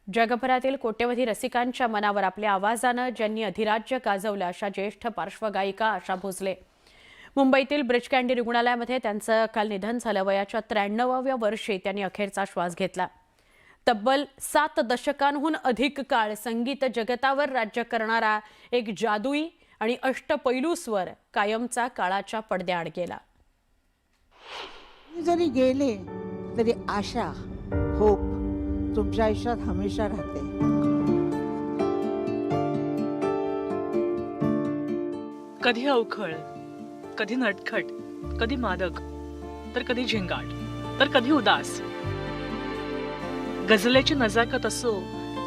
जगभरातील कोट्यवधी रसिकांच्या मनावर आपल्या आवाजानं ज्यांनी अधिराज्य गाजवलं अशा ज्येष्ठ पार्श्वगायिका आशा भोसले. मुंबईतील ब्रिच कँडी रुग्णालयामध्ये त्यांचं काल निधन झालं. वयाच्या 93व्या वर्षी त्यांनी अखेरचा श्वास घेतला. तब्बल 7 दशकांहून अधिक काळ संगीत जगतावर राज्य करणारा एक जादुई आणि अष्टपैलू स्वर कायमचा काळाच्या पडद्याआड गेला. जरी गेले तरी आशा, होप तुमच्या आयुष्यात हमेशा राहते. कधी अवखळ, कधी नटखट, कधी मादक, तर कधी झिंगाट, तर कधी उदास. गझलेची नजाकत असो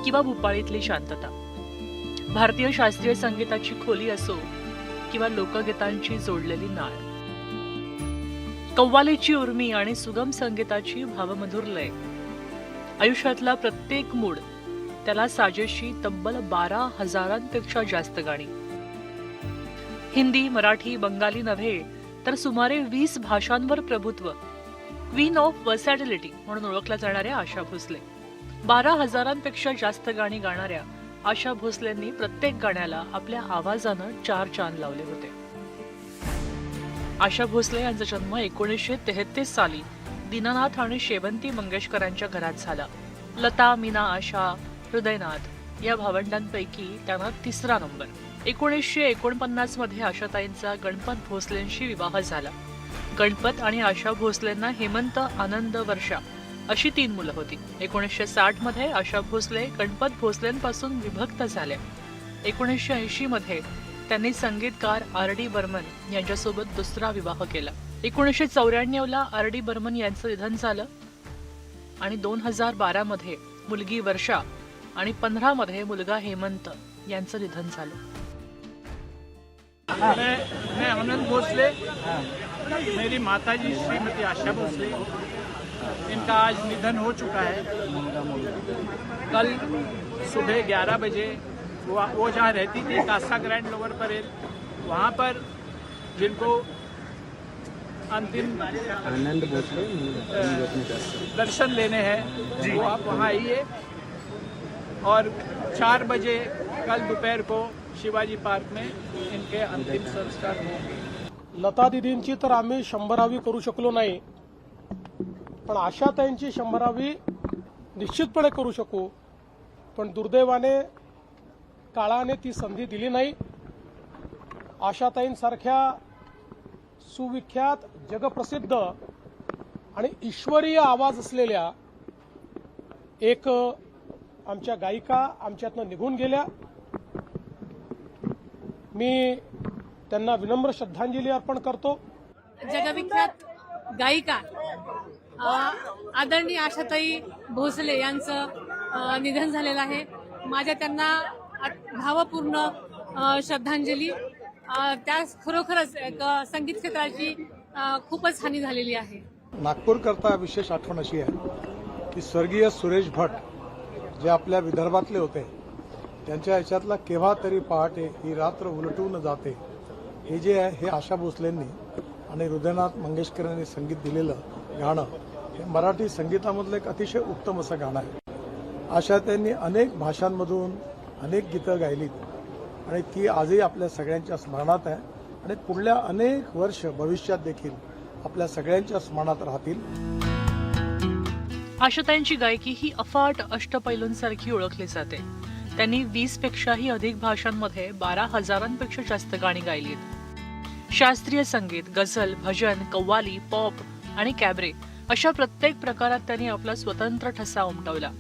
किंवा भूपाळीतली शांतता, भारतीय शास्त्रीय संगीताची खोली असो किंवा लोकगीतांची जोडलेली नाळ, कव्वालीची उर्मी आणि सुगम संगीताची भावमधुर लय, आयुष्यातला प्रत्येक मूड, त्याला साजेशी तब्बल 12,000पेक्षा जास्त गाणी. हिंदी, मराठी, बंगाली नव्हे तर सुमारे 20 भाषांवर प्रभुत्व, क्वीन ऑफ वर्सॅटिलिटी म्हणून ओळखल्या जाणाऱ्या आशा भोसले. 12,000पेक्षा जास्त गाणी गाणाऱ्या आशा भोसलेंनी प्रत्येक गाण्याला आपल्या आवाजानं 4 चांद लावले होते. आशा भोसले यांचा जन्म 1933 साली दीनानाथ आणि शेवंती मंगेशकरांच्या घरात झाला. लता, मीना, आशा, हृदयनाथ या भावंडांपैकी त्यांना 3रा नंबर. 1949 मध्ये आशाताईंचा गणपत भोसलेंशी विवाह झाला. गणपत आणि आशा भोसलेंना हेमंत, आनंद, वर्षा अशी 3 मुलं होती. 1960 मध्ये आशा भोसले गणपत भोसलेंपासून विभक्त झाल्या. 1980 मध्ये त्यांनी संगीतकार R.D. बर्मन यांच्यासोबत 2रा विवाह केला. 1994ला R.D. बर्मन यांचं निधन झालं आणि 2012 मध्ये मुलगी वर्षा आणि 15 मध्ये मुलगा हेमंत यांचं निधन झालं. मैं आनंद भोसले, मेरी माताजी श्रीमती आशा भोसले, इनका आज निधन हो चुका है. कल सुबह 11 बजे वो जहाँ रहती थी कासा ग्रैंड लोअर परेल, वहाँ पर जिनको अंतिम आनंद भोसले दर्शन लेने हैं वो आप वहाँ आइए. और 4 बजे कल दोपहर को शिवाजी पार्क में इनके अंतिम संस्कार होंगे. लता दीदींची तर आम्ही 100वी करू शकलो नाही, पण आशाताईंची 100वी निश्चितपणे करू शकू. पण दुर्दैवाने काळाने ती संधी दिली नाही. आशाताईंसारख्या सुविख्यात, जगप्रसिद्ध आणि ईश्वरीय आवाज असलेल्या एक आमच्या गायिका आमच्यातनं निघून गेल्या. मी त्यांना विनम्र श्रद्धांजली अर्पण करतो. जगविख्यात गायिका आदरणीय आशाताई भोसले यांचं निधन झालेलं आहे. माझ्या त्यांना भावपूर्ण श्रद्धांजली. त्यास खरोखरच एक संगीत क्षेत्राची खूपच हानी झालेली आहे. नागपूरकरता विशेष आठवण अशी आहे की स्वर्गीय सुरेश भट जे आपल्या विदर्भातले होते, त्यांच्या याच्यातला केव्हा तरी पहाटे ही रात्र उलटून जाते हे जे आहे हे आशा भोसलेंनी आणि हृदयनाथ मंगेशकरांनी संगीत दिलेलं गाणं हे मराठी संगीतामधलं एक अतिशय उत्तम असं गाणं आहे. आशा त्यांनी अनेक भाषांमधून अनेक गीतं गायलीत आणि ती आजही आपल्या सगळ्यांच्या स्मरणात आहे आणि पुढल्या अनेक वर्ष भविष्यात देखील आपल्या सगळ्यांच्या स्मरणात राहतील. आशाताईंची गायकी ही अफाट अष्टपैलूंसारखी ओळखली जाते. त्यांनी 20पेक्षाही अधिक भाषांमध्ये 12,000पेक्षा जास्त गाणी गायलीत. शास्त्रीय संगीत, गझल, भजन, कव्वाली, पॉप आणि कॅबरे अशा प्रत्येक प्रकारात त्यांनी आपला स्वतंत्र ठसा उमटवला.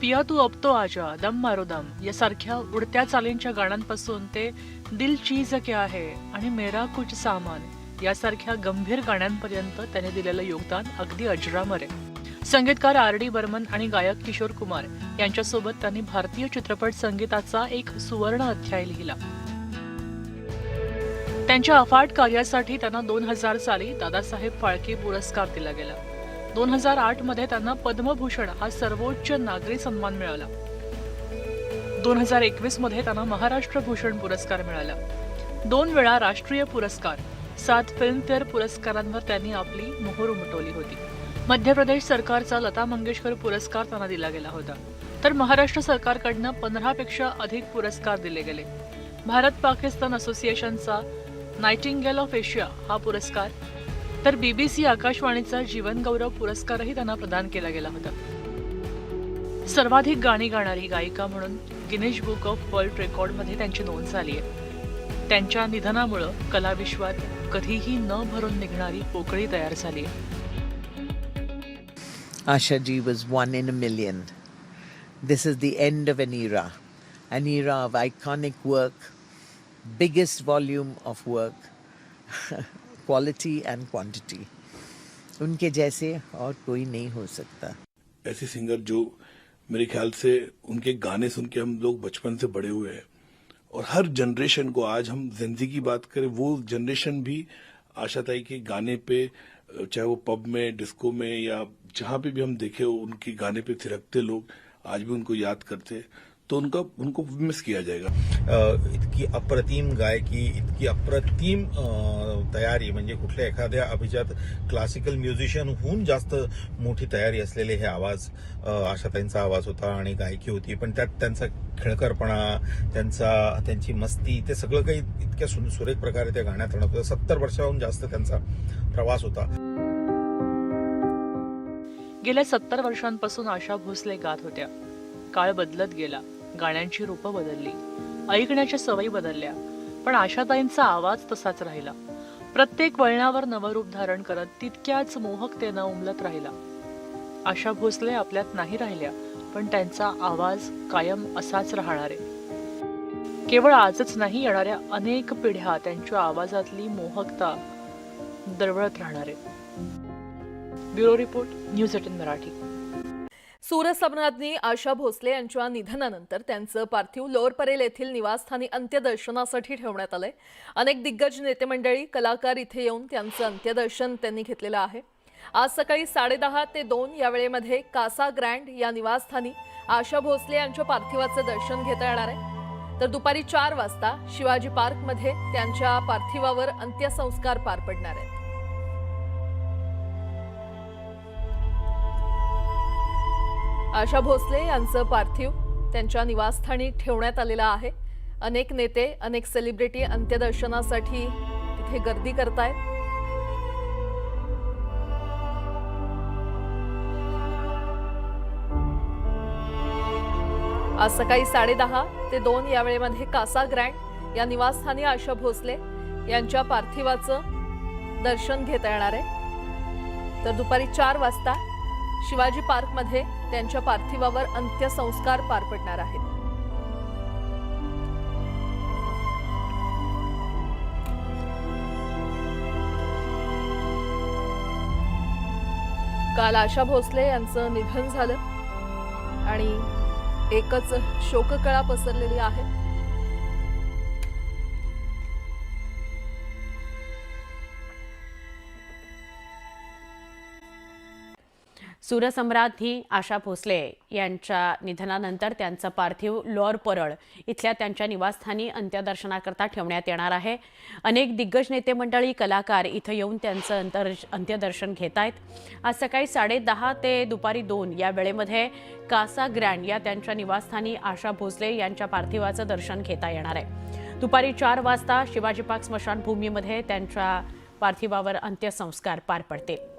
पिया तू अब तो आजा, दम मारो दम यासारख्या उडत्या चालींच्या गाण्यांपासून ते दिल चीज क्या है आणि मेरा कुछ सामान यासारख्या गंभीर गाण्यांपर्यंत त्यांनी दिलेलं योगदान अगदी अजरामर आहे. संगीतकार R.D. बर्मन आणि गायक किशोर कुमार यांच्यासोबत त्यांनी भारतीय चित्रपट संगीताचा एक सुवर्ण अध्याय लिहिला. त्यांच्या अफाट कार्यासाठी त्यांना 2000 साली दादासाहेब फाळके पुरस्कार दिला गेला. 2008 मध्ये त्यांना पद्मभूषण हा सर्वोच्च नागरी सन्मान मिळाला. 2021 मध्ये त्यांना महाराष्ट्र भूषण पुरस्कार मिळाला. 2 वेळा राष्ट्रीय पुरस्कार, 7 फिल्मफेअर पुरस्कारांवर त्यांनी आपली मोहोर उमटवली होती. मध्य प्रदेश सरकारचा लता मंगेशकर पुरस्कार त्यांना दिला गेला होता, तर महाराष्ट्र सरकारकडनं 15 पेक्षा अधिक पुरस्कार दिले गेले. भारत पाकिस्तान असोसिएशनचा नायटिंगेल ऑफ एशिया हा पुरस्कार, तर BBC आकाशवाणीचा जीवन गौरव पुरस्कारही त्यांना प्रदान केला गेला होता. सर्वाधिक गाणी गाणारी गायिका म्हणून गिनीज बुक ऑफ वर्ल्ड रेकॉर्डमध्ये त्यांची नोंद झाली आहे. त्यांच्या निधनामुळं कलाविश्वात कधीही न भरून निघणारी पोकळी तयार झाली आहे. Asha ji was one in a million. This is the end of an era of iconic work, biggest volume of work, quality and quantity. उनके जैसे और कोई नहीं हो सकता. ऐसे सिंगर जो मेरे ख्याल से उनके गाने सुन के हम लोग बचपन से बड़े हुए हैं, और हर जनरेशन को, आज हम जेनजी की बात करें, वो जनरेशन भी आशा ताई के गाने पे, चाहे वो पब में, डिस्को में या जहां पे भी हम देखे उनके गाने पे थिरकते लोग आज भी उनको याद करते, तो उनको मिस किया जाएगा. इतकी अप्रतिम गायकी, इतकी अप्रतिम तयारी, म्हणजे कुठल्या एखाद्या अभिजात क्लासिकल म्युझिशियन होऊन जास्त मोठी तयारी असलेले हे आवाज आशाताईंचा आवाज होता आणि गायकी होती. पण त्यात त्यांचा खेळकरपणा, त्यांची मस्ती, ते सगळं काही इतक्या सुरेख प्रकारे त्या गाण्यात आणत होतं. 70 वर्षाहून जास्त त्यांचा प्रवास होता. गेल्या 70 वर्षांपासून आशा भोसले गात होत्या. काळ बदलत गेला, गाण्यांची रूपं बदलली, ऐकण्याच्या सवयी बदलल्या, पण आशाताईंचा आवाज तसाच राहिला. प्रत्येक वळणावर नवं रूप धारण करत तितक्याच मोहकतेनं उमलत राहिला. आशा भोसले आपल्यात नाही राहिल्या, पण त्यांचा आवाज कायम असाच राहणार आहे. केवळ आजच नाही, येणाऱ्या अनेक पिढ्या त्यांच्या आवाजातली मोहकता दरवळत राहणार आहे. Bureau report, news 18 Marathi. सूरसम्राज्ञी आशा भोसले यांच्या निधनानंतर त्यांचं पार्थिव लोअर परेल येथील निवासस्थानी अंत्यदर्शनासाठी ठेवण्यात आलंय. अनेक दिग्गज नेते मंडळी, कलाकार इथे येऊन त्यांचं अंत्यदर्शन त्यांनी घेतलेलं आहे. आज सकाळी 10:30 ते 2 या वेळेमध्ये कासा ग्रँड या निवासस्थानी आशा भोसले यांच्या पार्थिवाचं दर्शन घेता येणार आहे. तर दुपारी 4 वाजता शिवाजी पार्कमध्ये त्यांच्या पार्थिवावर अंत्यसंस्कार पार पडणार आहेत. आशा भोसले यांचं पार्थिव त्यांच्या निवासस्थानी ठेवण्यात आलेलं आहे. अनेक नेते, अनेक सेलिब्रिटी अंत्यदर्शनासाठी तिथे गर्दी करतायत. आज सकाळी 10:30 ते 2 या वेळेमध्ये कासा ग्रँड या निवासस्थानी आशा भोसले यांच्या पार्थिवाचं दर्शन घेता येणार आहे. तर दुपारी 4 वाजता शिवाजी पार्कमध्ये त्यांच्या पार्थिवावर अंत्यसंस्कार पार पडणार आहेत. काल आशा भोसले यांचं निधन झालं आणि एकच शोककळा पसरलेली आहे. सूरसम्राज्ञी आशा भोसले यांच्या निधनानंतर त्यांचं पार्थिव लोअर परळ इथल्या त्यांच्या निवासस्थानी अंत्यदर्शनाकरता ठेवण्यात येणार आहे. अनेक दिग्गज नेते मंडळी, कलाकार इथं येऊन त्यांचं अंत्यदर्शन घेत आहेत. आज सकाळी 10:30 ते दुपारी 2 या वेळेमध्ये कासा ग्रँड या त्यांच्या निवासस्थानी आशा भोसले यांच्या पार्थिवाचं दर्शन घेता येणार आहे. दुपारी 4 वाजता शिवाजी पार्क स्मशानभूमीमध्ये त्यांच्या पार्थिवावर अंत्यसंस्कार पार पडतील.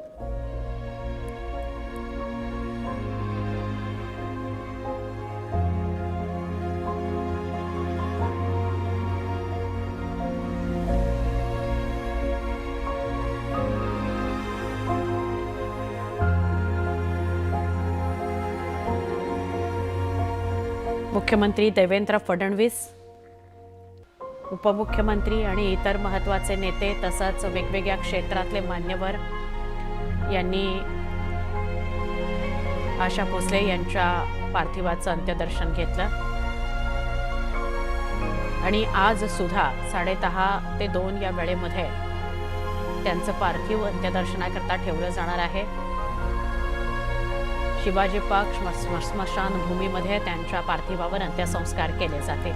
मुख्यमंत्री देवेंद्र फडणवीस, उपमुख्यमंत्री आणि इतर महत्त्वाचे नेते तसंच वेगवेगळ्या क्षेत्रातले मान्यवर यांनी आशा भोसले यांच्या पार्थिवाचं अंत्यदर्शन घेतलं आणि आज सुद्धा 10:30 ते 2 या वेळेमध्ये त्यांचं पार्थिव अंत्यदर्शनाकरता ठेवलं जाणार आहे. शिवाजी पार्क स्मशानभूमीमध्ये त्यांच्या पार्थिवावर अंत्यसंस्कार केले जातील.